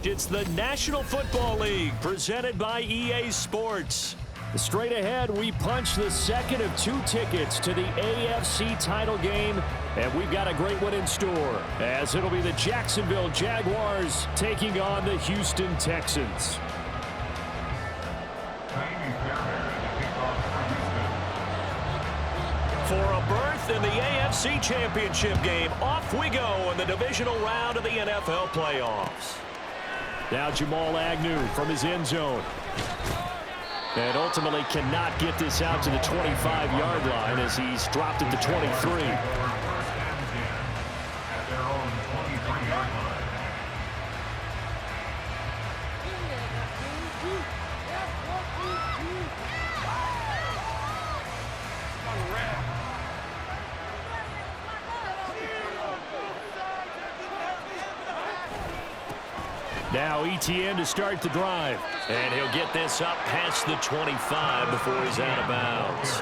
It's the National Football League presented by EA Sports. Straight ahead, we punch the second of 2 tickets to the AFC title game, and we've got a great one in store, as it'll be the Jacksonville Jaguars taking on the Houston Texans. For a berth in the AFC Championship game, off we go in the divisional round of the NFL playoffs. Now Jamal Agnew from his end zone. And ultimately cannot get this out to the 25-yard line as he's dropped at the 23. Now ETN to start the drive. And he'll get this up past the 25 before he's out of bounds.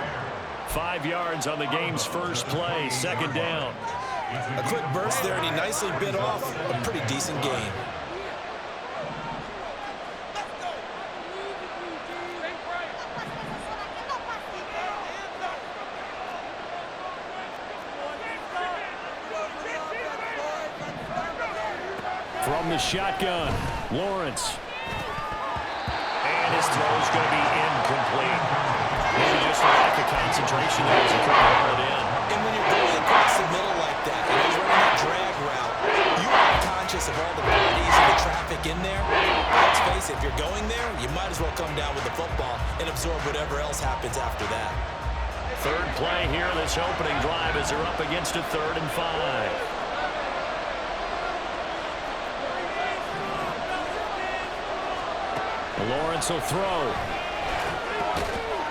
5 yards on the game's first play, second down. A quick burst there, and he nicely bit off a pretty decent gain. From the shotgun, Lawrence. And his throw is going to be incomplete. Maybe just a lack of concentration there as he couldn't haul it in. And when you're going across the middle like that, and he's running that drag route, you are conscious of all the bodies and the traffic in there. Let's face it, if you're going there, you might as well come down with the football and absorb whatever else happens after that. Third play here, this opening drive as they're up against a 3rd and 5. Lawrence will throw.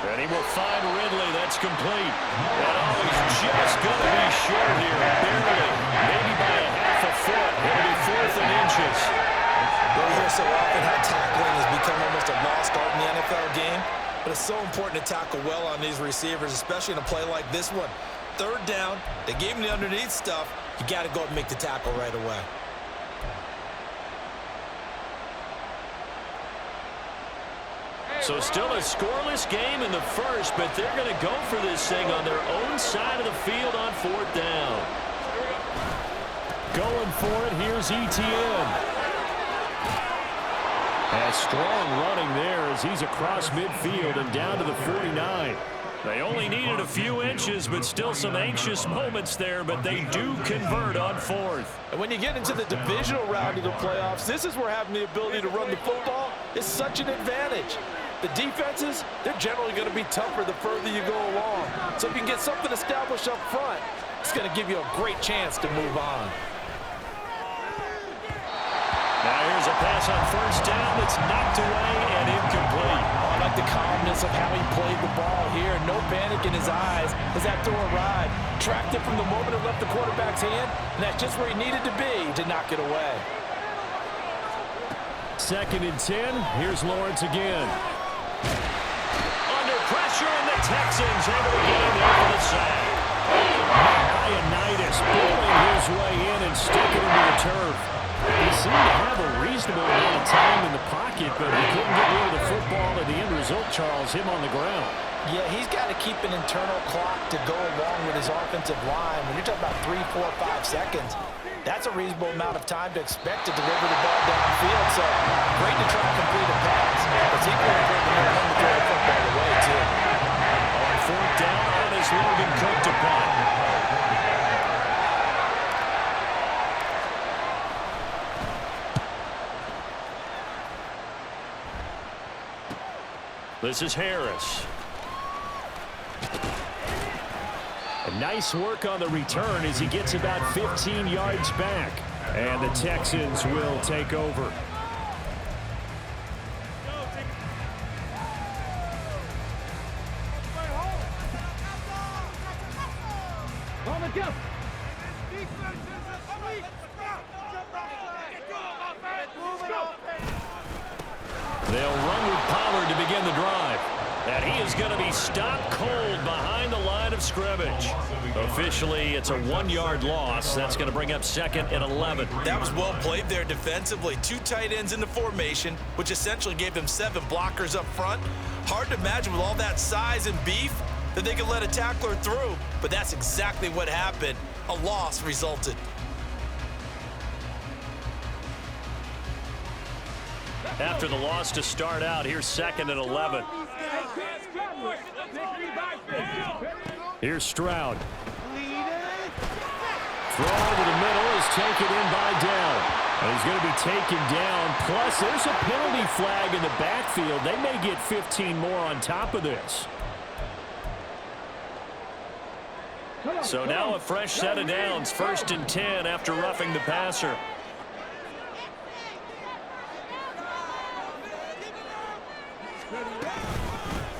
And he will find Ridley. That's complete. And he's just going to be short here. Barely. Maybe by a half a foot. It'll be 4th and inches. We hear so often how tackling has become almost a lost art in the NFL game. But it's so important to tackle well on these receivers, especially in a play like this one. 3rd down. They gave him the underneath stuff. You got to go up and make the tackle right away. So still a scoreless game in the first, but they're going to go for this thing on their own side of the field on 4th down. Going for it, here's ETN. And strong running there as he's across midfield and down to the 49. They only needed a few inches, but still some anxious moments there, but they do convert on 4th. And when you get into the divisional round of the playoffs, this is where having the ability to run the football is such an advantage. The defenses, they're generally going to be tougher the further you go along. So if you can get something established up front, it's going to give you a great chance to move on. Now here's a pass on 1st down that's knocked away and incomplete. I like the calmness of how he played the ball here. No panic in his eyes as that throw arrived. Tracked it from the moment it left the quarterback's hand, and that's just where he needed to be to knock it away. 2nd and 10. Here's Lawrence again. Under pressure, and the Texans able to get him there for the sack. Ioannidis bullying his way in and sticking into the turf. He seemed to have a reasonable amount of time in the pocket, but he couldn't get rid of the football, and the end result, Charles, him on the ground. Yeah, he's got to keep an internal clock to go along with his offensive line. When you're talking about 3, 4, 5 seconds, that's a reasonable amount of time to expect to deliver the ball downfield. So great to try to complete a pass. It's equally important to know when to throw the football away, too. On 4th down, on his Logan Cook to punt. This is Harris. A nice work on the return as he gets about 15 yards back. And the Texans will take over. They'll run with Pollard to begin the drive. And he is going to be stopped cold behind the line of scrimmage. Officially, it's a 1-yard loss. That's going to bring up 2nd and 11. That was well played there defensively. 2 tight ends in the formation, which essentially gave them 7 blockers up front. Hard to imagine with all that size and beef that they could let a tackler through. But that's exactly what happened. A loss resulted. After the loss to start out, here's 2nd and 11. Here's Stroud. Throw over the middle is taken in by Down. And he's going to be taken down. Plus, there's a penalty flag in the backfield. They may get 15 more on top of this. So now a fresh set of downs. 1st and 10 after roughing the passer.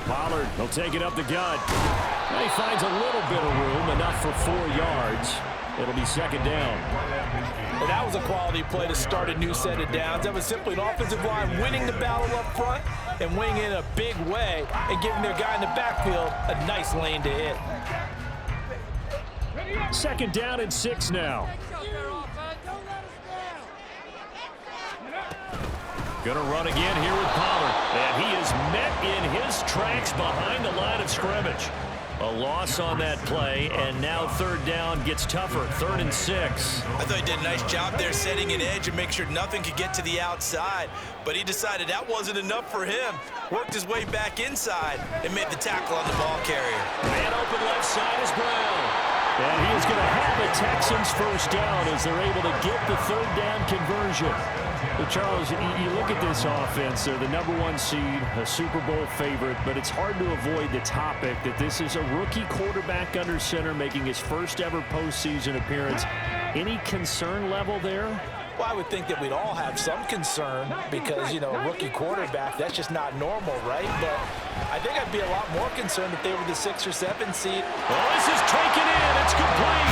Pollard will take it up the gut. And he finds a little bit of room, enough for 4 yards. It'll be 2nd down. Well, that was a quality play to start a new set of downs. That was simply an offensive line winning the battle up front and winning in a big way and giving their guy in the backfield a nice lane to hit. 2nd down and 6 now. Going to run again here with Pollard. And he is met in his tracks behind the line of scrimmage. A loss on that play, and now 3rd down gets tougher. 3rd and 6. I thought he did a nice job there setting an edge and make sure nothing could get to the outside. But he decided that wasn't enough for him. Worked his way back inside and made the tackle on the ball carrier. Man open left side is Brown. And he is going to have the Texans 1st down as they're able to get the 3rd down conversion. But Charles, you look at this offense, they're the #1 seed, a Super Bowl favorite, but it's hard to avoid the topic that this is a rookie quarterback under center making his first ever postseason appearance. Any concern level there? Well, I would think that we'd all have some concern because, you know, a rookie quarterback, that's just not normal, right? But I think I'd be a lot more concerned if they were the 6 or 7 seed. Well, this is taken in. It's complete.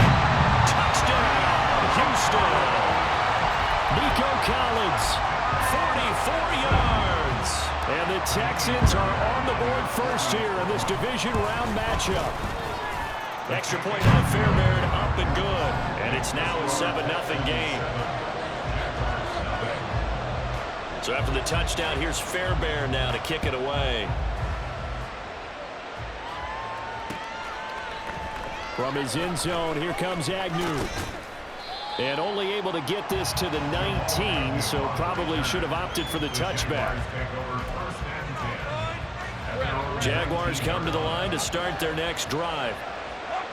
Touchdown, Houston. Nico Collins, 44 yards. And the Texans are on the board first here in this division round matchup. Extra point by Fairbairn, up and good. And it's now a 7-0 game. So after the touchdown, here's Fairbairn now to kick it away. From his end zone, here comes Agnew. And only able to get this to the 19, so probably should have opted for the touchback. Jaguars come to the line to start their next drive.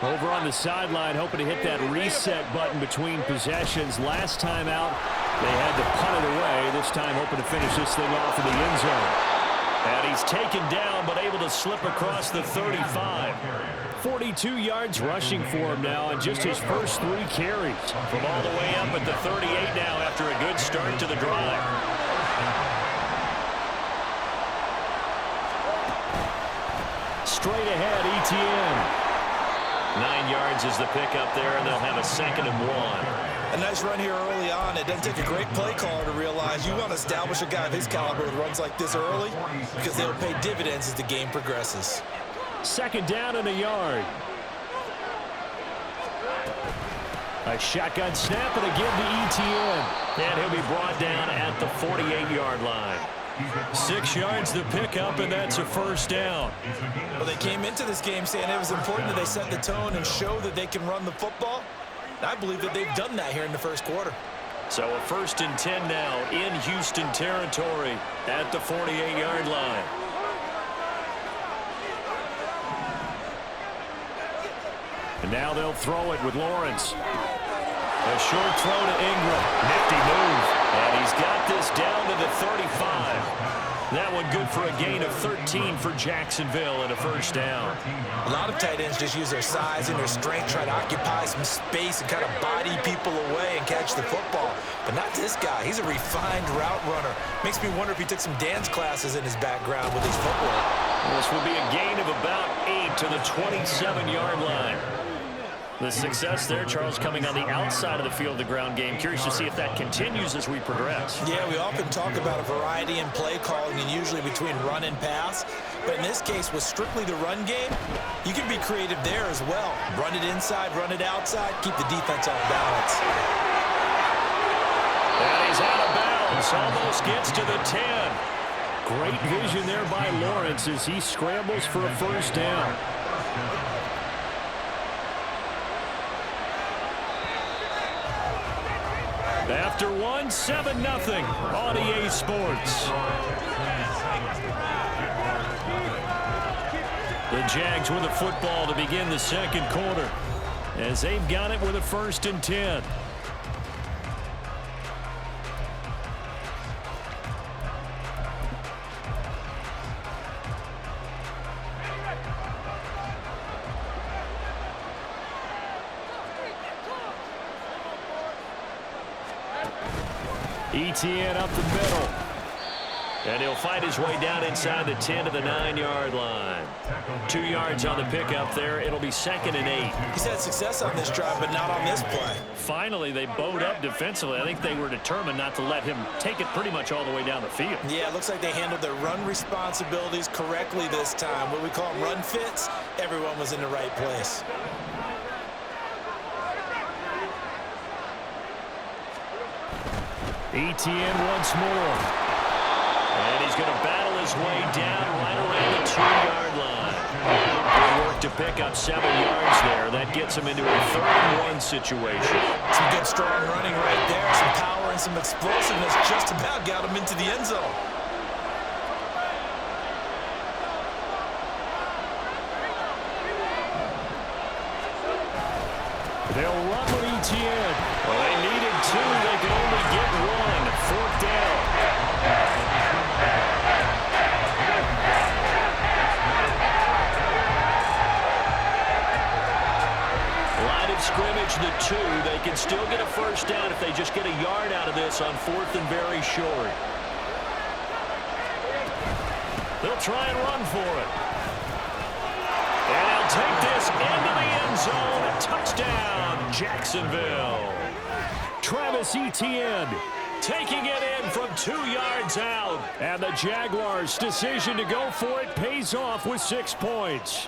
Over on the sideline, hoping to hit that reset button between possessions. Last time out, they had to punt it away. This time hoping to finish this thing off in the end zone. And he's taken down, but able to slip across the 35. 42 yards rushing for him now in just his first 3 carries. From all the way up at the 38 now after a good start to the drive. Straight ahead, ETN. 9 yards is the pickup there, and they'll have a 2nd and 1. A nice run here early on. It doesn't take a great play caller to realize you want to establish a guy of his caliber with runs like this early because they'll pay dividends as the game progresses. 2nd down and a yard. A shotgun snap and a give to ETN. And he'll be brought down at the 48-yard line. 6 yards the pickup, and that's a 1st down. Well, they came into this game saying it was important that they set the tone and show that they can run the football. And I believe that they've done that here in the 1st quarter. So a 1st and 10 now in Houston territory at the 48-yard line. And now they'll throw it with Lawrence. A short throw to Ingram. Nifty move. And he's got this down to the 35. That one good for a gain of 13 for Jacksonville and a first down. A lot of tight ends just use their size and their strength, try to occupy some space and kind of body people away and catch the football. But not this guy. He's a refined route runner. Makes me wonder if he took some dance classes in his background with his footwork. This will be a gain of about 8 to the 27-yard line. The success there, Charles, coming on the outside of the field, the ground game. Curious to see if that continues as we progress. Yeah, we often talk about a variety in play calling and usually between run and pass. But in this case, with strictly the run game, you can be creative there as well. Run it inside, run it outside, keep the defense off balance. And he's out of bounds. Almost gets to the 10. Great vision there by Lawrence as he scrambles for a first down. After one, 7-0 on EA Sports. The Jags with the football to begin the second quarter as they've got it with a 1st and 10. Etienne up the middle. And he'll fight his way down inside the 10 to the 9-yard line. 2 yards on the pickup there. It'll be 2nd and 8. He's had success on this drive, but not on this play. Finally, they bowed up defensively. I think they were determined not to let him take it pretty much all the way down the field. Yeah, it looks like they handled their run responsibilities correctly this time. What we call them run fits, everyone was in the right place. Etienne once more. And he's going to battle his way down right around the 2-yard line. Good work to pick up 7 yards there. That gets him into a 3rd and 1 situation. Some good strong running right there. Some power and some explosiveness just about got him into the end zone. They'll run with Etienne. Well, they needed 2. They could only get 1. 4th down. Line of scrimmage, the 2. They can still get a first down if they just get a yard out of this on 4th and very short. They'll try and run for it. And he'll take this into the end zone. A touchdown, Jacksonville. Travis Etienne taking it in from 2 yards out. And the Jaguars' decision to go for it pays off with 6 points.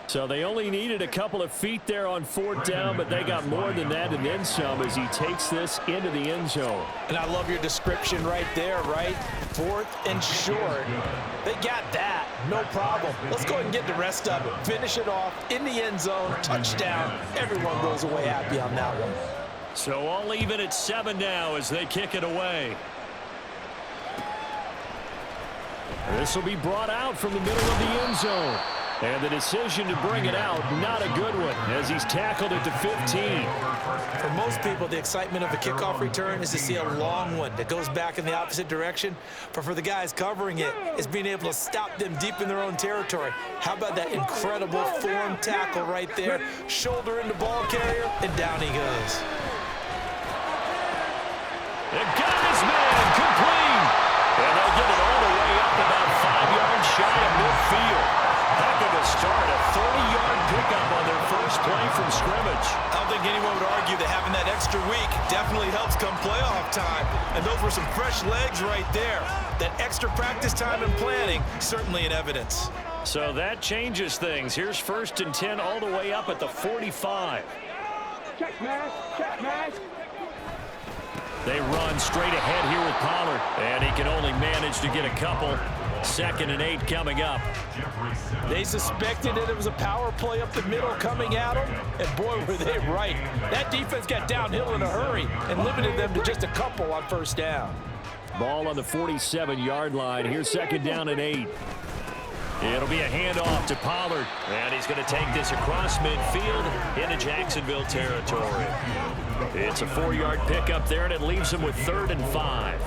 So they only needed a couple of feet there on 4th down, but they got more than that and then some as he takes this into the end zone. And I love your description right there, right? 4th and short. They got that. No problem. Let's go ahead and get the rest of it. Finish it off in the end zone. Touchdown. Everyone goes away happy on that one. So all even at 7 now as they kick it away. This will be brought out from the middle of the end zone. And the decision to bring it out, not a good one, as he's tackled at the 15. For most people, the excitement of a kickoff return is to see a long one that goes back in the opposite direction. But for the guys covering it, it's being able to stop them deep in their own territory. How about that incredible form tackle right there? Shoulder into ball carrier, and down he goes. And got his man complete. And they'll get it all the way up about 5 yards shy of midfield. Heck of a start, a 30-yard pickup on their first play from scrimmage. I don't think anyone would argue that having that extra week definitely helps come playoff time. And those were some fresh legs right there. That extra practice time and planning, certainly in evidence. So that changes things. Here's 1st and 10 all the way up at the 45. Check mask, check mask. They run straight ahead here with Pollard. And he can only manage to get a couple. 2nd and 8 coming up. They suspected that it was a power play up the middle coming at them, and boy, were they right. That defense got downhill in a hurry and limited them to just a couple on 1st down. Ball on the 47-yard line. Here's 2nd down and 8. It'll be a handoff to Pollard, and he's going to take this across midfield into Jacksonville territory. It's a 4-yard pickup there, and it leaves him with 3rd and 5.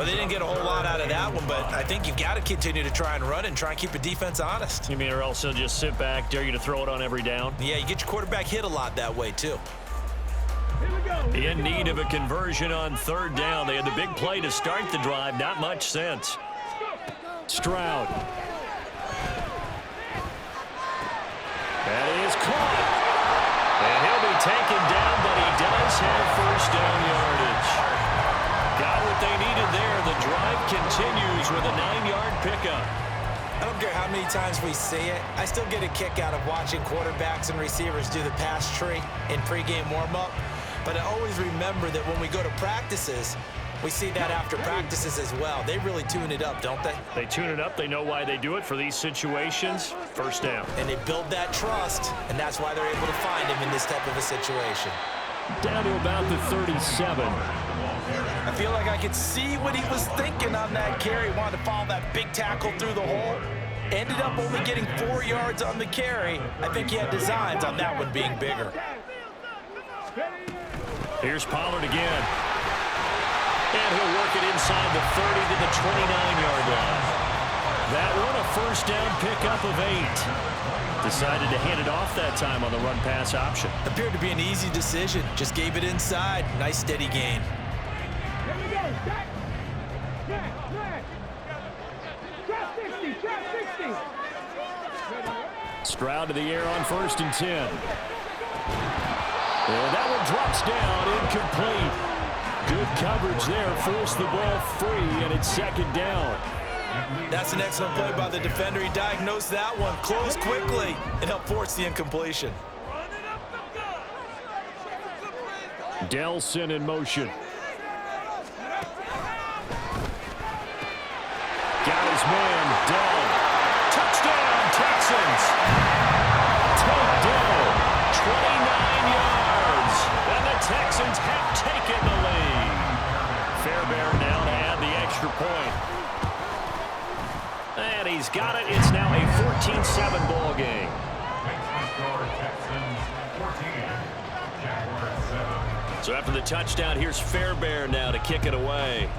Well, they didn't get a whole lot out of that one, but I think you've got to continue to try and run and try and keep the defense honest. You mean or else they'll just sit back, dare you to throw it on every down? Yeah, you get your quarterback hit a lot that way, too. In need of a conversion on third down. They had the big play to start the drive. Not much sense. Stroud. That is caught. And he'll be taken down, but he does have first down yardage. Got what they needed there. The drive continues with a 9-yard pickup. I don't care how many times we see it. I still get a kick out of watching quarterbacks and receivers do the pass tree in pregame warm-up. But I always remember that when we go to practices, we see that after practices as well. They really tune it up, don't they? They tune it up. They know why they do it for these situations. First down. And they build that trust, and that's why they're able to find him in this type of a situation. Down to about the 37. I feel like I could see what he was thinking on that carry. Wanted to follow that big tackle through the hole. Ended up only getting 4 yards on the carry. I think he had designs on that one being bigger. Here's Pollard again. And he'll work it inside the 30 to the 29-yard line. That one a first down pickup of 8. Decided to hand it off that time on the run-pass option. Appeared to be an easy decision. Just gave it inside. Nice steady gain. Stroud to the air on 1st and 10. And that one drops down, incomplete. Good coverage there, forced the ball free, and it's 2nd down. That's an excellent play by the defender. He diagnosed that one, closed quickly, and helped force the incompletion. Delson in motion. Got his man, Dell. Touchdown, Texans. Takedown, 29 yards. And the Texans have taken the lead. Fairbairn now to add the extra point. And he's got it. It's now a 14-7 ball game. So after the touchdown, here's Fairbairn now to kick it away.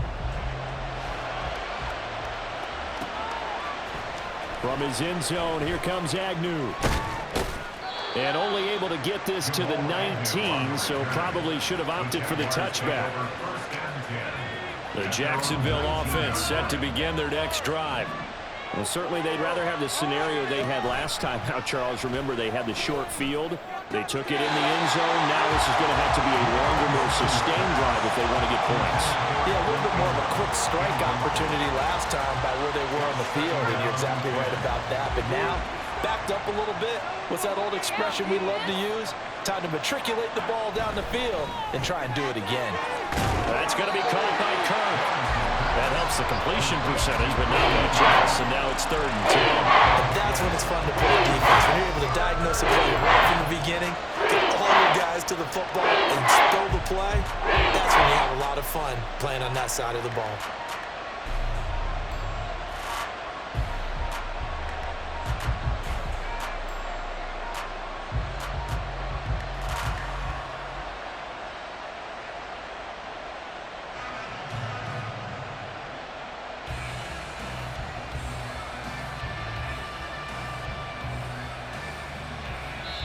From his end zone, here comes Agnew. And only able to get this to the 19, so probably should have opted for the touchback. The Jacksonville offense set to begin their next drive. Well, certainly they'd rather have the scenario they had last time out, Charles. Remember, they had the short field. They took it in the end zone. Now this is going to have to be a longer, more sustained drive if they want to get points. Yeah, a little bit more of a quick strike opportunity last time by where they were on the field, and you're exactly right about that. But now, backed up a little bit. What's that old expression we love to use? Time to matriculate the ball down the field and try and do it again. That's going to be caught by Kirk. That helps the completion percentage, but not much else, and now it's 3rd and 10. And that's when it's fun to play defense. When you're able to diagnose a play right from the beginning, get all your guys to the football and throw the play, that's when you have a lot of fun playing on that side of the ball.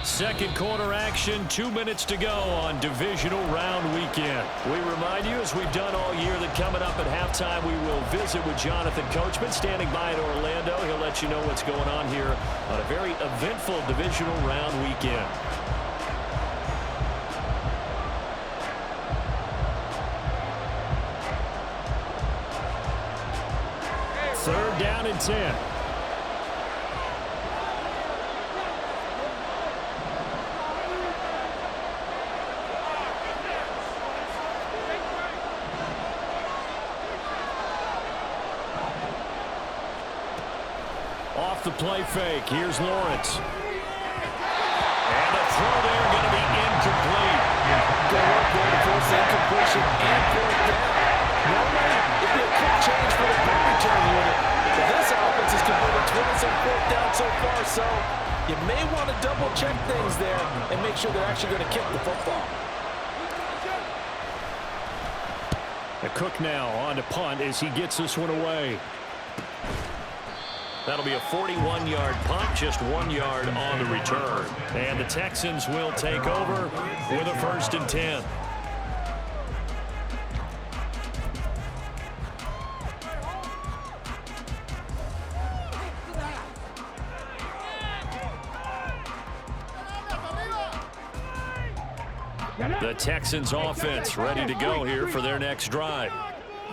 Second quarter action, 2 minutes to go on Divisional Round Weekend. We remind you, as we've done all year, that coming up at halftime, we will visit with Jonathan Coachman, standing by in Orlando. He'll let you know what's going on here on a very eventful Divisional Round Weekend. Third down and 10. Off the play fake. Here's Lawrence. And a throw there going to be incomplete. Good work there to force the incompletion and 4th down. Normally, it'd be a quick change for the punt return unit. But this offense has converted 20 on 4th down so far, so you may want to double-check things there and make sure they're actually going to kick the football. Cook now on to punt as he gets this one away. That'll be a 41-yard punt, just 1 yard on the return. And the Texans will take over with a 1st and 10. The Texans offense ready to go here for their next drive.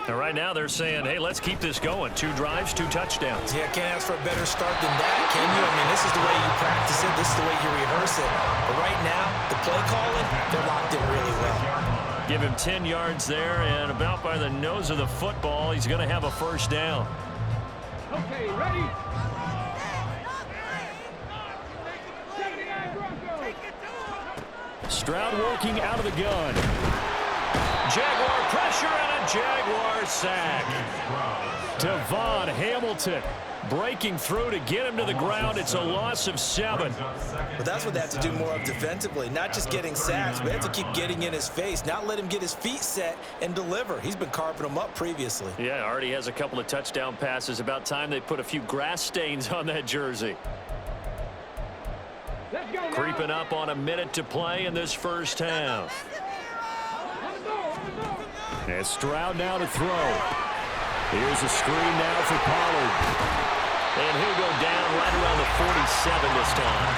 And right now they're saying, hey, let's keep this going. 2 drives, 2 touchdowns. Yeah, can't ask for a better start than that, can you? I mean, this is the way you practice it. This is the way you rehearse it. But right now, the play calling, they're locked in really well. Give him 10 yards there, and about by the nose of the football, he's going to have a 1st down. Okay, ready? Stroud working out of the gun. Jaguar pressure and a Jaguar sack. Devon Hamilton breaking through to get him to the ground. It's a loss of 7. But that's what they have to do more of defensively, not just getting sacks, but they have to keep getting in his face, not let him get his feet set and deliver. He's been carving them up previously. Yeah, already has a couple of touchdown passes. About time they put a few grass stains on that jersey. Let's go now. Creeping up on a minute to play in this 1st half. And Stroud now to throw. Here's a screen now for Pollard. And he'll go down right around the 47 this time.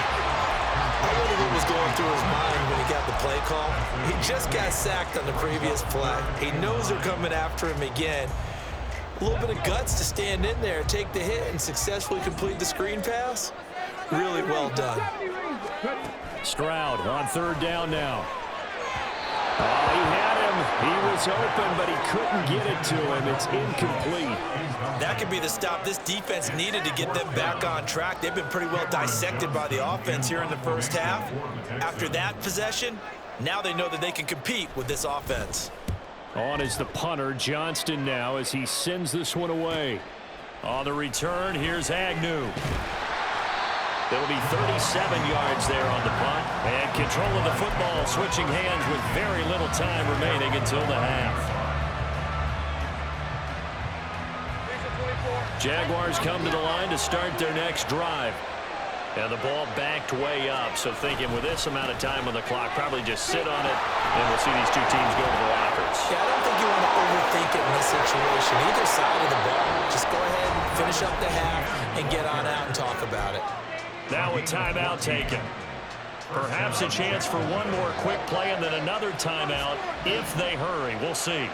I wonder what was going through his mind when he got the play call. He just got sacked on the previous play. He knows they're coming after him again. A little bit of guts to stand in there, take the hit, and successfully complete the screen pass. Really well done. Stroud on 3rd down now. Oh, he had him. He was open, but he couldn't get it to him. It's incomplete. That could be the stop this defense needed to get them back on track. They've been pretty well dissected by the offense here in the 1st half. After that possession, now they know that they can compete with this offense. On is the punter, Johnston now, as he sends this one away. On the return, here's Agnew. There'll be 37 yards there on the punt. And control of the football switching hands with very little time remaining until the half. Jaguars come to the line to start their next drive. And the ball backed way up. So thinking with this amount of time on the clock, probably just sit on it, and we'll see these 2 teams go to the lockers. Yeah, I don't think you want to overthink it in this situation. Either side of the ball. Just go ahead and finish up the half and get on out and talk about it. Now a timeout taken. Perhaps a chance for one more quick play and then another timeout if they hurry. We'll see.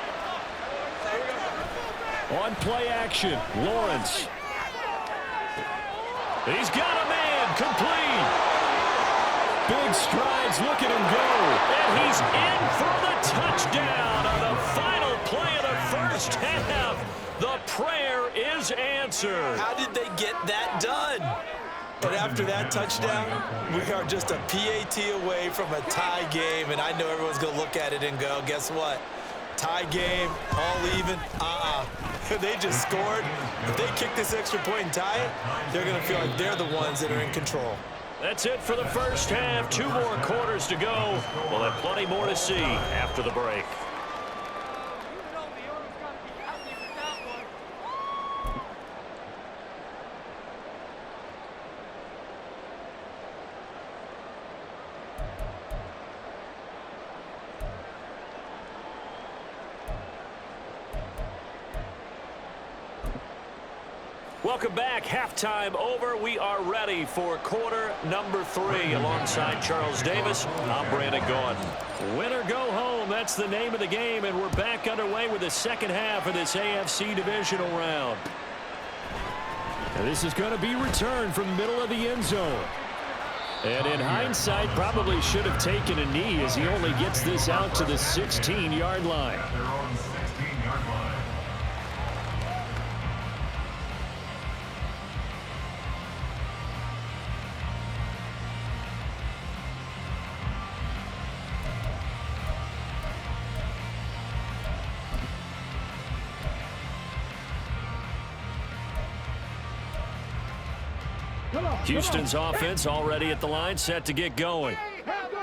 On play action, Lawrence. He's got a man, complete. Big strides, look at him go. And he's in for the touchdown on the final play of the 1st half. The prayer is answered. How did they get that done? But after that touchdown, we are just a PAT away from a tie game, and I know everyone's going to look at it and go, guess what? Tie game, all even, They just scored. If they kick this extra point and tie it, they're going to feel like they're the ones that are in control. That's it for the 1st half. 2 more quarters to go. We'll have plenty more to see after the break. Welcome back. Halftime over. We are ready for quarter number 3. Alongside Charles Davis, I'm Brandon Gordon. Win or go home. That's the name of the game, and we're back underway with the 2nd half of this AFC Divisional round. And this is going to be returned from the middle of the end zone. And in hindsight, probably should have taken a knee as he only gets this out to the 16-yard line. Houston's offense already at the line, set to get going.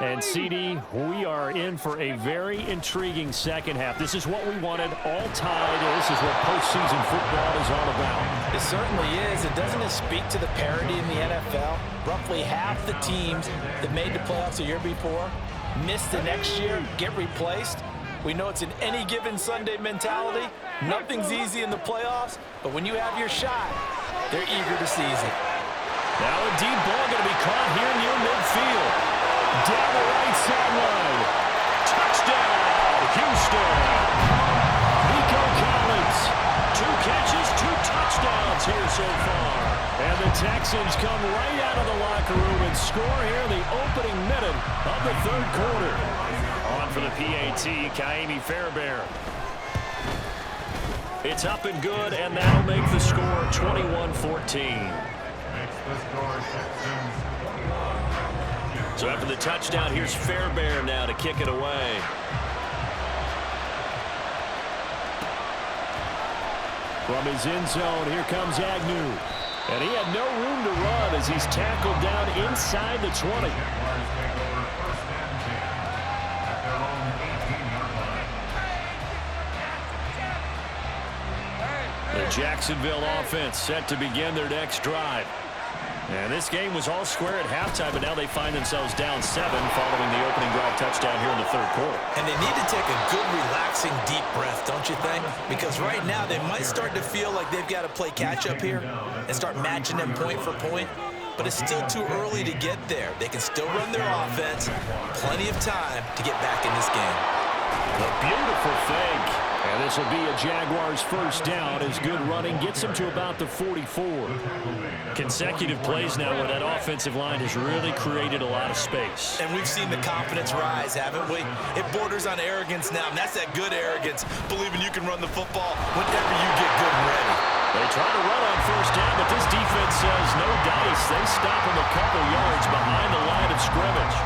And CD, we are in for a very intriguing second half. This is what we wanted, all tied. This is what postseason football is all about. It certainly is. And doesn't it speak to the parity in the NFL? Roughly half the teams that made the playoffs a year before miss the next year, get replaced. We know it's an any given Sunday mentality. Nothing's easy in the playoffs, but when you have your shot, they're eager to seize it. Now a deep ball going to be caught here near midfield. Down the right sideline. Touchdown, Houston. Nico Collins. 2 catches, 2 touchdowns here so far. And the Texans come right out of the locker room and score here in the opening minute of the third quarter. On for the PAT, Kaimi Fairbairn. It's up and good, and that'll make the score 21-14. So after the touchdown, here's Fairbairn now to kick it away. From his end zone, here comes Agnew. And he had no room to run as he's tackled down inside the 20. The Jacksonville offense set to begin their next drive. And this game was all square at halftime, but now they find themselves down 7 following the opening drive touchdown here in the third quarter. And they need to take a good, relaxing, deep breath, don't you think? Because right now they might start to feel like they've got to play catch-up here and start matching them point for point. But it's still too early to get there. They can still run their offense. Plenty of time to get back in this game. A beautiful fake. And this will be a Jaguars first down as good running gets them to about the 44. Consecutive plays now where that offensive line has really created a lot of space. And we've seen the confidence rise, haven't we? It borders on arrogance now, and that's that good arrogance, believing you can run the football whenever you get good and ready. They try to run on first down, but this defense says no dice. They stop him a couple yards behind the line of scrimmage.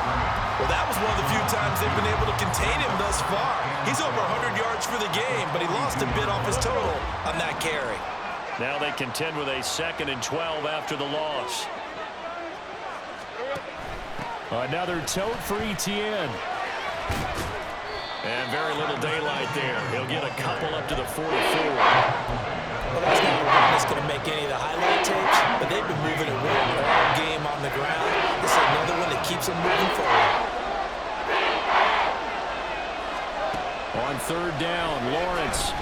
Well, that was one of the few times they've been able to contain him thus far. He's over 100 yards for the game, but he lost a bit off his total on that carry. Now they contend with a 2nd and 12 after the loss. Another tote for Etienne. And very little daylight there. He'll get a couple up to the 44. Well, that's not a run that's going to make any of the highlight tapes, but they've been moving it well all game on the ground. This is another one that keeps them moving forward. On third down, Lawrence.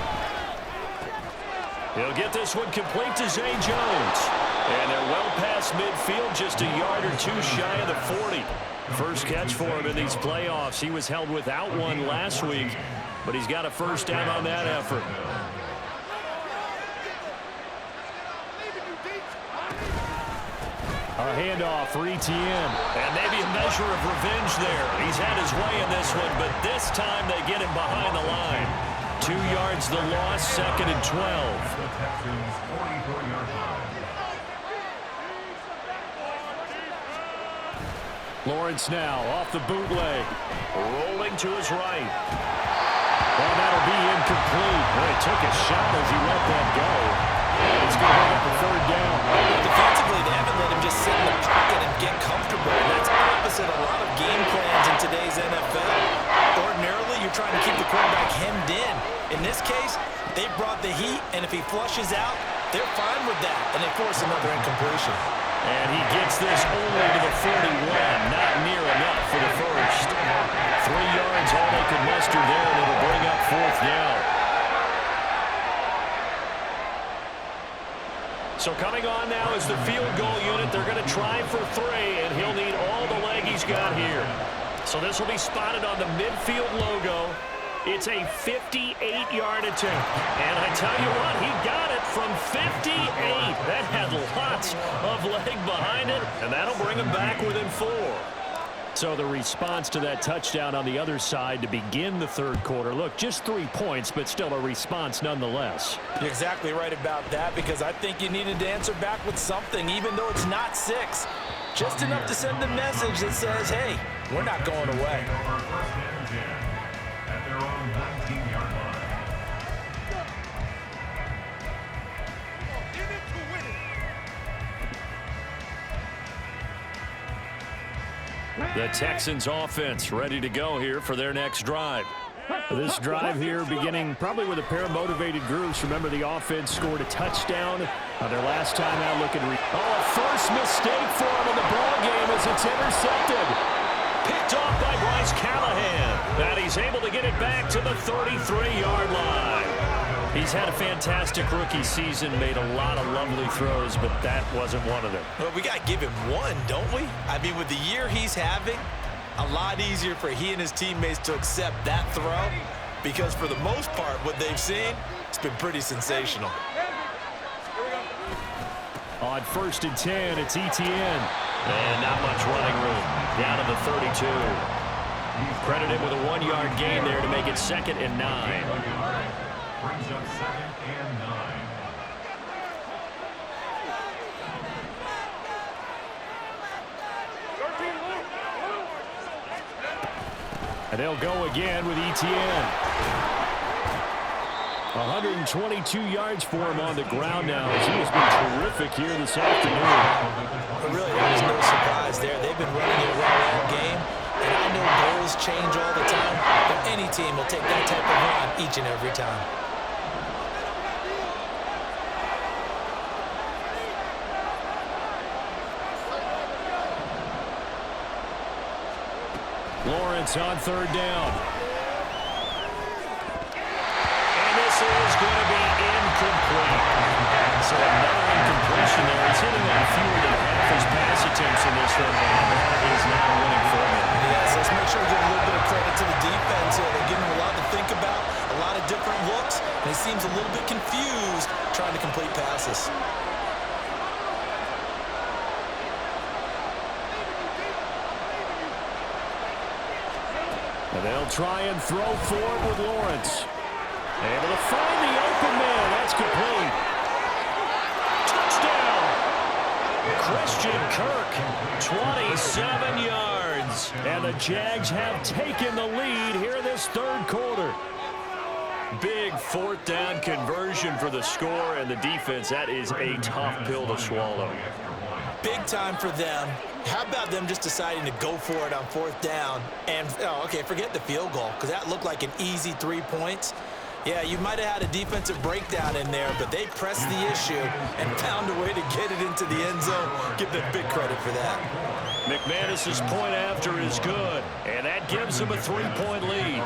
He'll get this one complete to Zay Jones. And they're well past midfield, just a yard or 2 shy of the 40. First catch for him in these playoffs. He was held without one last week, but he's got a first down on that effort. A handoff for Etienne. And maybe a measure of revenge there. He's had his way in this one, but this time they get him behind the line. 2 yards the loss, 2nd and 12. Lawrence now off the bootleg. Rolling to his right. And that'll be incomplete. Well, he took a shot as he let that go. And it's going to bring up a 3rd down. Defensively, they haven't let him just sit in the pocket and get comfortable. And that's opposite a lot of game plans in today's NFL. Ordinarily, you're trying to keep the quarterback hemmed in. In this case, they brought the heat, and if he flushes out, they're fine with that, and they force another incompletion. And he gets this only to the 41, not near enough for the first. 3 yards, all they could muster there, and it'll bring up 4th down. So coming on now is the field goal unit. They're going to try for 3, and he'll need all the leg he's got here. So this will be spotted on the midfield logo. It's a 58-yard attempt. And I tell you what, he got it from 58. That had lots of leg behind it, and that'll bring him back within 4. So the response to that touchdown on the other side to begin the third quarter. Look, just 3 points, but still a response nonetheless. You're exactly right about that, because I think you needed to answer back with something, even though it's not 6. Just enough to send a message that says, hey, we're not going away. The Texans offense ready to go here for their next drive. This drive here beginning probably with a pair of motivated groups. Remember, the offense scored a touchdown on their last time out looking. First mistake for him in the ball game as it's intercepted. Picked off by Bryce Callahan. And he's able to get it back to the 33-yard line. He's had a fantastic rookie season, made a lot of lovely throws, but that wasn't one of them. Well, we got to give him one, don't we? I mean, with the year he's having, a lot easier for he and his teammates to accept that throw because for the most part, what they've seen, it's been pretty sensational. On 1st and 10, it's ETN. And not much running room. Down to the 32. Credit him with a 1-yard gain there to make it 2nd and 9. Brings up 2nd and 9. And they'll go again with ETN. 122 yards for him on the ground now as he has been terrific here this afternoon. But really, there was no surprise there. They've been running it well all game. And I know goals change all the time, but any team will take that type of run each and every time. Lawrence on 3rd down. And this is going to be incomplete. So another incompletion there. It's hitting on fewer than half his pass attempts in this one. That is not a winning formula. Yes, let's make sure we give a little bit of credit to the defense here. They're giving him a lot to think about, a lot of different looks, and he seems a little bit confused trying to complete passes. And they'll try and throw forward with Lawrence. Able to find the open man. That's complete. Touchdown! Christian Kirk, 27 yards. And the Jags have taken the lead here in this 3rd quarter. Big 4th down conversion for the score, and the defense, that is a tough pill to swallow. Big time for them. How about them just deciding to go for it on 4th down? And, okay, forget the field goal, because that looked like an easy 3 points. Yeah, you might have had a defensive breakdown in there, but they pressed the issue and found a way to get it into the end zone. Give them big credit for that. McManus's point after is good, and that gives them a 3-point lead.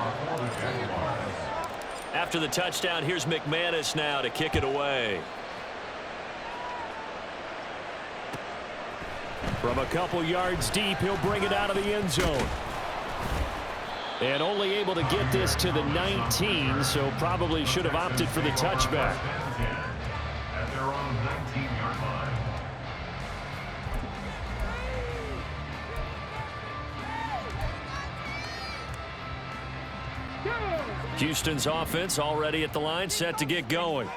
After the touchdown, here's McManus now to kick it away. From a couple yards deep, he'll bring it out of the end zone. And only able to get this to the 19, so probably should have opted for the touchback. At their own 19-yard line. Houston's offense already at the line, set to get going.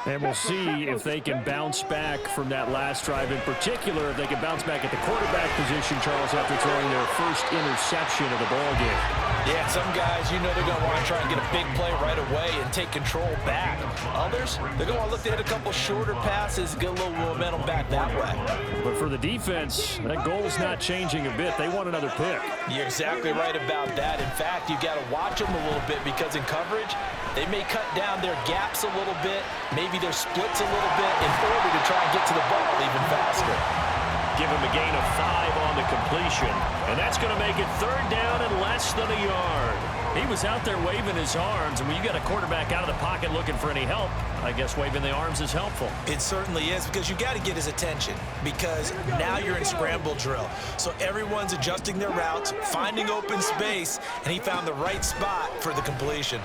And we'll see if they can bounce back from that last drive. In particular, if they can bounce back at the quarterback position, Charles, after throwing their first interception of the ballgame. Yeah, some guys, you know they're going to want to try and get a big play right away and take control back. Others, they're going to want to look to hit a couple shorter passes, get a little momentum back that way. But for the defense, that goal's not changing a bit. They want another pick. You're exactly right about that. In fact, you got to watch them a little bit because in coverage, they may cut down their gaps a little bit, maybe their splits a little bit in order to try and get to the ball even faster. Give him a gain of 5 on the completion, and that's going to make it 3rd down and less than a yard. He was out there waving his arms, and when you got a quarterback out of the pocket looking for any help, I guess waving the arms is helpful. It certainly is, because you got to get his attention, because now you're in scramble drill. So everyone's adjusting their routes, finding open space, and he found the right spot for the completion.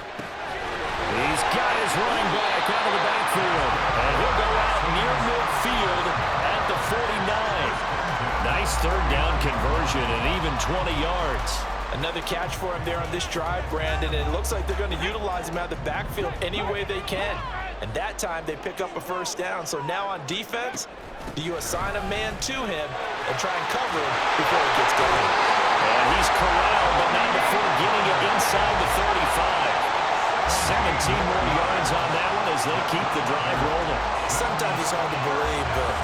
He's got his running back out of the backfield, and he'll go out near midfield at the 49. Nice 3rd down conversion and even 20 yards. Another catch for him there on this drive, Brandon, and it looks like they're going to utilize him out of the backfield any way they can. And that time they pick up a 1st down. So now on defense, do you assign a man to him and try and cover him before he gets going? And he's corralled, but not before getting it inside the 35. 17 more yards on that one as they keep the drive rolling. Sometimes it's hard to believe, but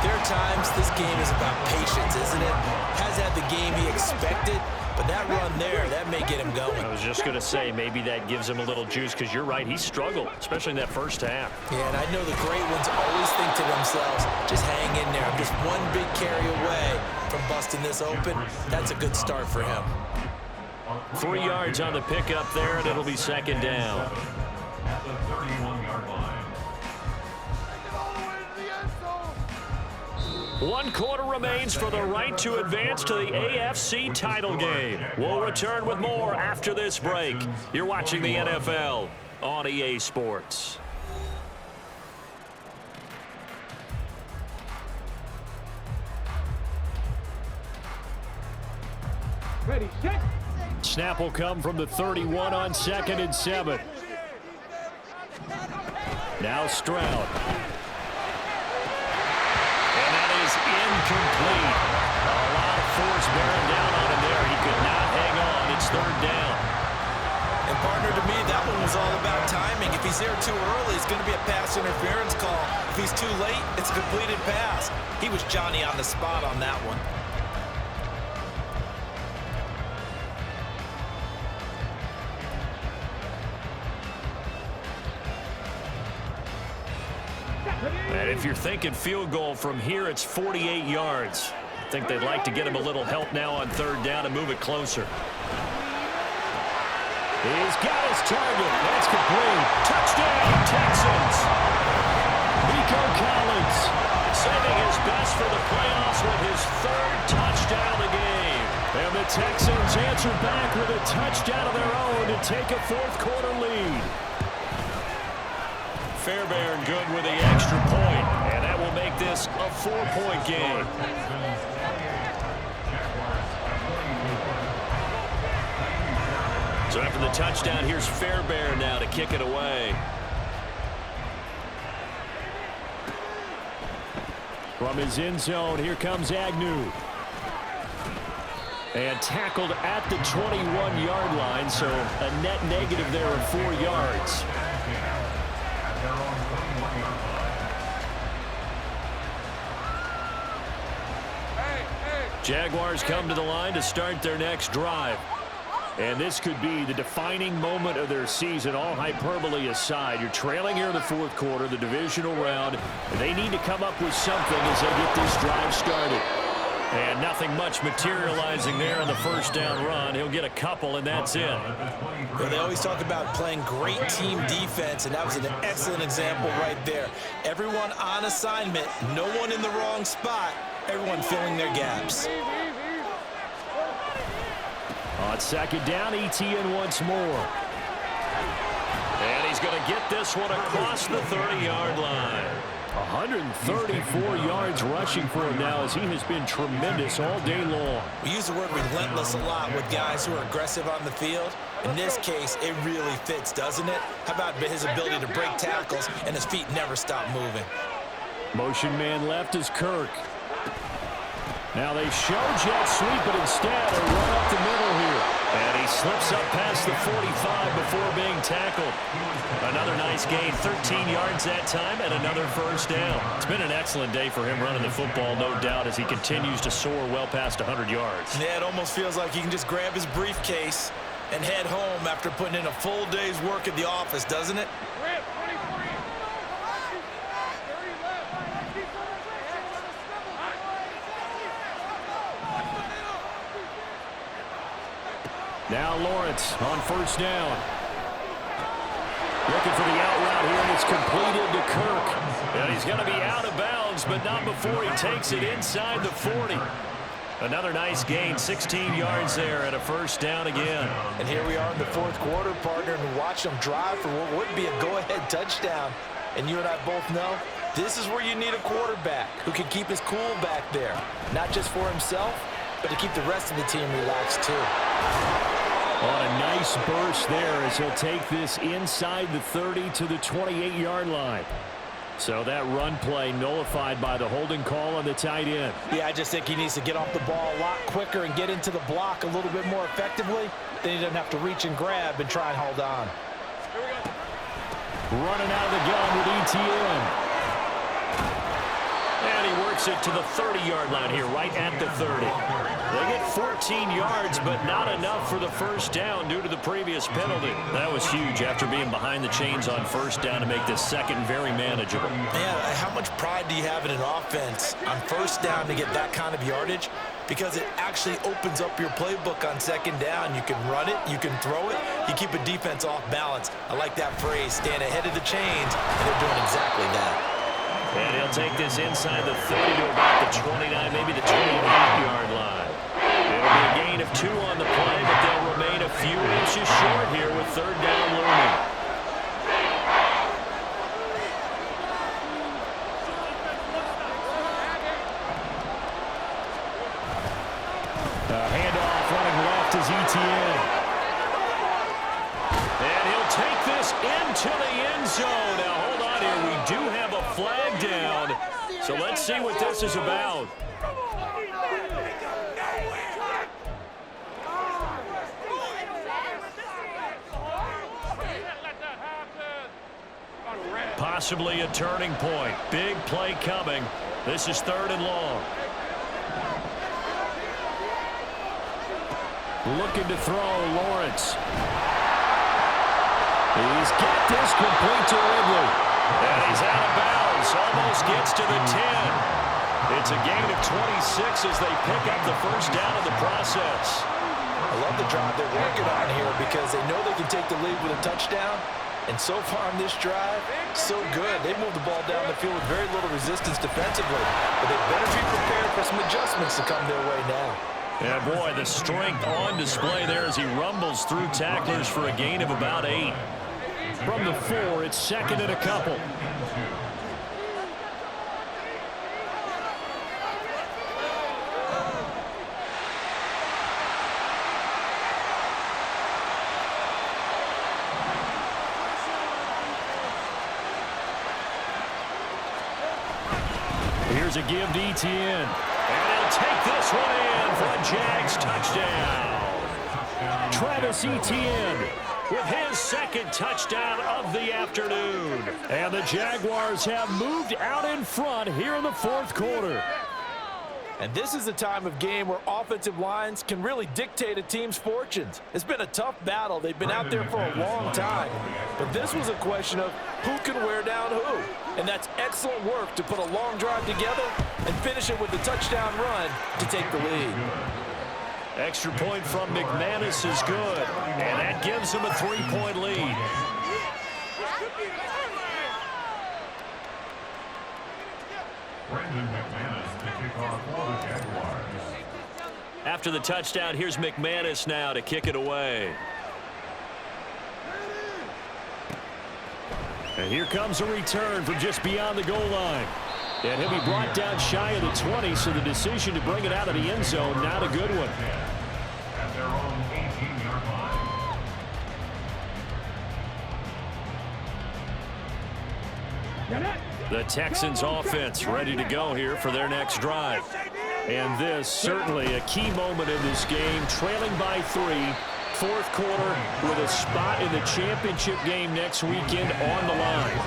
there are times this game is about patience, isn't it? Has hasn't had the game he expected, but that run there, that may get him going. I was just going to say, maybe that gives him a little juice, because you're right, he struggled, especially in that first half. Yeah, and I know the great ones always think to themselves, just hang in there. I'm just one big carry away from busting this open. That's a good start for him. 3 yards on the pickup there, and it'll be second down. At the 31-yard line. 1 quarter remains for the right to advance to the AFC title game. We'll return with more after this break. You're watching the NFL on EA Sports. Ready, set. Snap will come from the 31 on 2nd and 7. Now Stroud. And that is incomplete. A lot of force bearing down on him there. He could not hang on. It's 3rd down. And partner, to me, that one was all about timing. If he's there too early, it's going to be a pass interference call. If he's too late, it's a completed pass. He was Johnny on the spot on that one. And if you're thinking field goal from here, it's 48 yards. I think they'd like to get him a little help now on 3rd down and move it closer. He's got his target. That's complete. Touchdown, Texans. Nico Collins saving his best for the playoffs with his 3rd touchdown of the game. And the Texans answer back with a touchdown of their own to take a 4th quarter lead. Fairbairn good with the extra point, and that will make this a 4-point game. So after the touchdown, here's Fairbairn now to kick it away. From his end zone, here comes Agnew. And tackled at the 21-yard line, so a net negative there of 4 yards. Jaguars come to the line to start their next drive. And this could be the defining moment of their season, all hyperbole aside. You're trailing here in the 4th quarter, the divisional round. They need to come up with something as they get this drive started. And nothing much materializing there on the 1st down run. He'll get a couple, and that's it. Well, they always talk about playing great team defense, and that was an excellent example right there. Everyone on assignment, no one in the wrong spot, everyone filling their gaps. On 2nd down, Etienne once more. And he's going to get this one across the 30-yard line. 134 yards rushing for him now as he has been tremendous all day long. We use the word relentless a lot with guys who are aggressive on the field. In this case, it really fits, doesn't it? How about his ability to break tackles and his feet never stop moving? Motion man left is Kirk. Now they show jet sweep, but instead a run up the middle here. And he slips up past the 45 before being tackled. Another nice gain, 13 yards that time, and another 1st down. It's been an excellent day for him running the football, no doubt, as he continues to soar well past 100 yards. Yeah, it almost feels like he can just grab his briefcase and head home after putting in a full day's work at the office, doesn't it? Now Lawrence on 1st down. Looking for the out route here, and it's completed to Kirk. And he's going to be out of bounds, but not before he takes it inside the 40. Another nice gain, 16 yards there, and a 1st down again. And here we are in the 4th quarter, partner, and watch them drive for what would be a go-ahead touchdown. And you and I both know this is where you need a quarterback who can keep his cool back there, not just for himself, but to keep the rest of the team relaxed too. On a nice burst there as he'll take this inside the 30 to the 28-yard line. So that run play nullified by the holding call on the tight end. Yeah, I just think he needs to get off the ball a lot quicker and get into the block a little bit more effectively. Then he doesn't have to reach and grab and try and hold on. Running out of the gun with Etienne. And he works it to the 30-yard line here, right at the 30. They get 14 yards, but not enough for the first down due to the previous penalty. That was huge after being behind the chains on first down to make this second very manageable. Man, how much pride do you have in an offense on first down to get that kind of yardage? Because it actually opens up your playbook on second down. You can run it, you can throw it, you keep a defense off balance. I like that phrase, stand ahead of the chains, and they're doing exactly that. And he'll take this inside the 30 to about the 29, maybe the 28-yard line. It'll be a gain of 2 on the play, but they'll remain a few inches short here with third down looming. Handoff running left is ETN. And he'll take this into the end zone. Now, hold on here. We do have a flag down. So let's see what this is about. Possibly a turning point. Big play coming. This is 3rd and long. Looking to throw, Lawrence. He's got this complete to Ridley. And he's out of bounds. Almost gets to the 10. It's a gain of 26 as they pick up the first down in the process. I love the drive they're working on here because they know they can take the lead with a touchdown. And so far on this drive, so good. They moved the ball down the field with very little resistance defensively. But they better be prepared for some adjustments to come their way now. Yeah, boy, the strength on display there as he rumbles through tacklers for a gain of about 8. From the 4, it's 2nd and a couple. Here's a give to ETN. And he'll take this one in for a Jags touchdown. Travis Etienne with his 2nd touchdown of the afternoon. And the Jaguars have moved out in front here in the 4th quarter. And this is a time of game where offensive lines can really dictate a team's fortunes. It's been a tough battle. They've been out there for a long time. But this was a question of who can wear down who. And that's excellent work to put a long drive together and finish it with a touchdown run to take the lead. Extra point from McManus is good. And that gives him a 3-point lead. Brandon McManus to kick off for the Jaguars. After the touchdown, here's McManus now to kick it away. And here comes a return from just beyond the goal line. And he'll be brought down shy of the 20, so the decision to bring it out of the end zone, not a good one. At their own 18-yard line. The Texans offense ready to go here for their next drive. And this certainly a key moment in this game, trailing by 3, 4th quarter with a spot in the championship game next weekend on the line.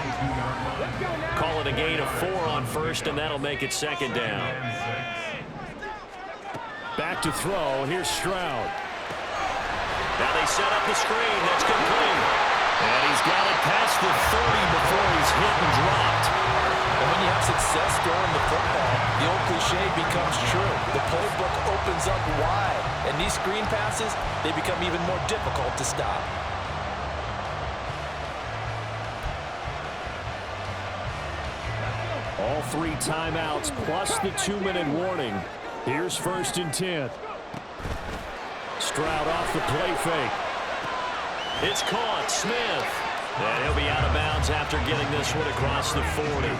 Call it a gain of 4 on first, and that'll make it 2nd down. Back to throw. Here's Stroud. Now they set up the screen. That's complete. And he's got it past the 30 before he's hit and dropped. And when you have success throwing the football, the old cliche becomes true. The playbook opens up wide. And these screen passes, they become even more difficult to stop. All 3 timeouts plus the 2-minute warning. Here's 1st and 10. Stroud off the play fake. It's caught. Smith. And he'll be out of bounds after getting this one across the 40.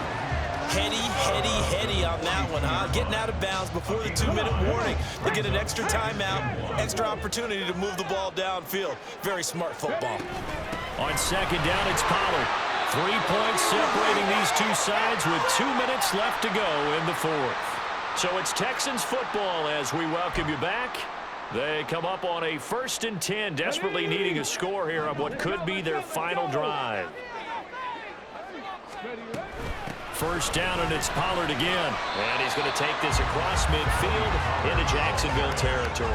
Heady on that one, huh? Getting out of bounds before the 2-minute warning. They get an extra timeout, extra opportunity to move the ball downfield. Very smart football. On 2nd down, it's Pollard. 3 points separating these two sides with 2 minutes left to go in the 4th. So it's Texans football as we welcome you back. They come up on a 1st and 10, desperately needing a score here on what could be their final drive. First down, and it's Pollard again. And he's going to take this across midfield into Jacksonville territory.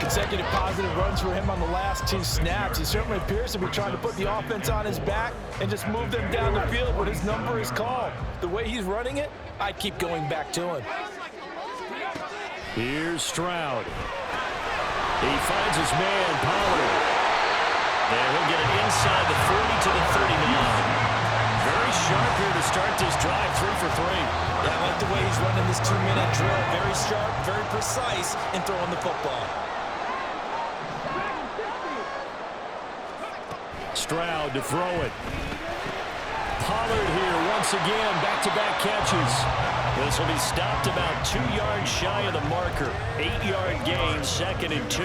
Consecutive positive runs for him on the last 2 snaps. He certainly appears to be trying to put the offense on his back and just move them down the field when his number is called. The way he's running it, I'd keep going back to him. Here's Stroud. He finds his man, Pollard. And he'll get it inside the 40 to the 39. Very sharp here to start this drive, 3 for 3. Yeah, I like the way he's running this 2-minute drill. Very sharp, very precise in throwing the football. Stroud to throw it. Pollard here once again, back-to-back catches. This will be stopped about 2 yards shy of the marker. 8-yard gain, 2nd and 2.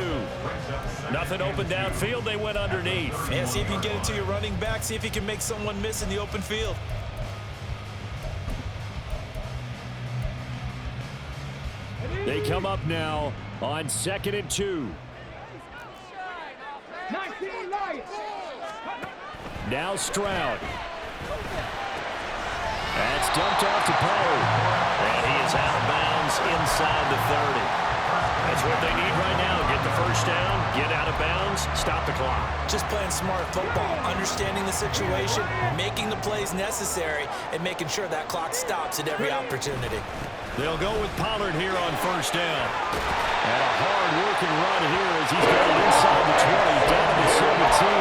Nothing open downfield, they went underneath. And see if you can get it to your running back. See if you can make someone miss in the open field. They come up now on 2nd and 2. Now Stroud. That's dumped off to Pollard. And he is out of bounds inside the 30. That's what they need right now. Get the first down, get out of bounds, stop the clock. Just playing smart football, understanding the situation, making the plays necessary, and making sure that clock stops at every opportunity. They'll go with Pollard here on first down. And a hard-working run here as he's got it inside the 20, down to the 17.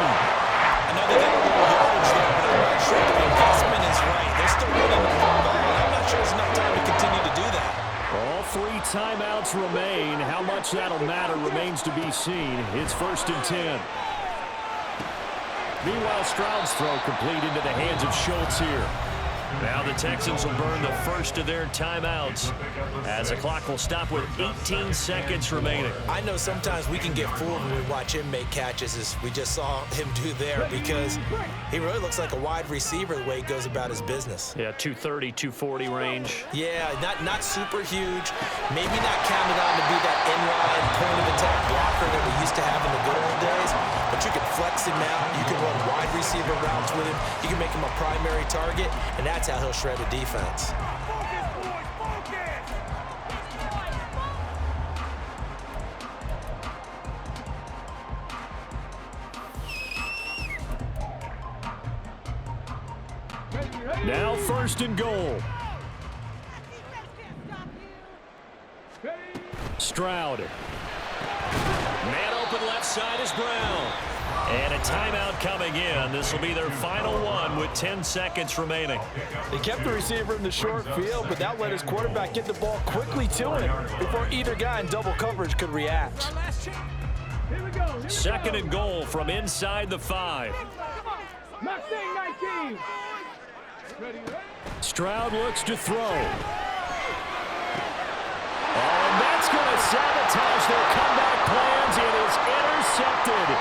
I know they got a little yardage there, but I'm not sure the investment is right. They're still running the football. I'm not sure there's enough time to continue to do that. All 3 timeouts remain. How much that'll matter remains to be seen. It's 1st and 10. Meanwhile, Stroud's throw complete into the hands of Schultz here. Now the Texans will burn the first of their timeouts as the clock will stop with 18 seconds remaining. I know sometimes we can get fooled when we watch him make catches, as we just saw him do there, because he really looks like a wide receiver the way he goes about his business. Yeah, 230, 240 range. Yeah, not super huge. Maybe not counted on to be that inline point-of-attack blocker that we used to have in the good old days, but you can flex him out. You can run wide receiver routes with him. You can make him a primary target, and that's how he'll shred a defense. Now 1st and goal. Stroud. Man open left side is Brown. And a timeout coming in. This will be their final one with 10 seconds remaining. They kept the receiver in the short field, but that let his quarterback get the ball quickly to him before either guy in double coverage could react. 2nd and goal from inside the 5. Stroud looks to throw. Oh, and that's going to sabotage their comeback plans. It is intercepted.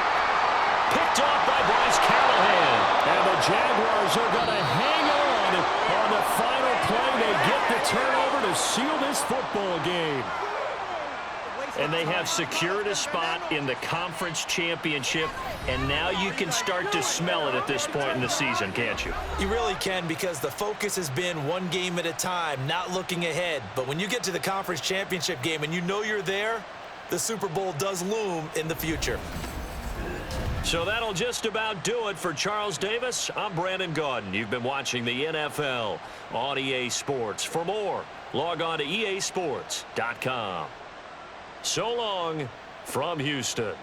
Picked off by Bryce Callahan. And the Jaguars are going to hang on the final play. They get the turnover to seal this football game. And they have secured a spot in the conference championship, and now you can start to smell it at this point in the season, can't you? You really can, because the focus has been one game at a time, not looking ahead. But when you get to the conference championship game and you know you're there, the Super Bowl does loom in the future. So that'll just about do it for Charles Davis. I'm Brandon Gaudin. You've been watching the NFL on EA Sports. For more, log on to easports.com. So long from Houston.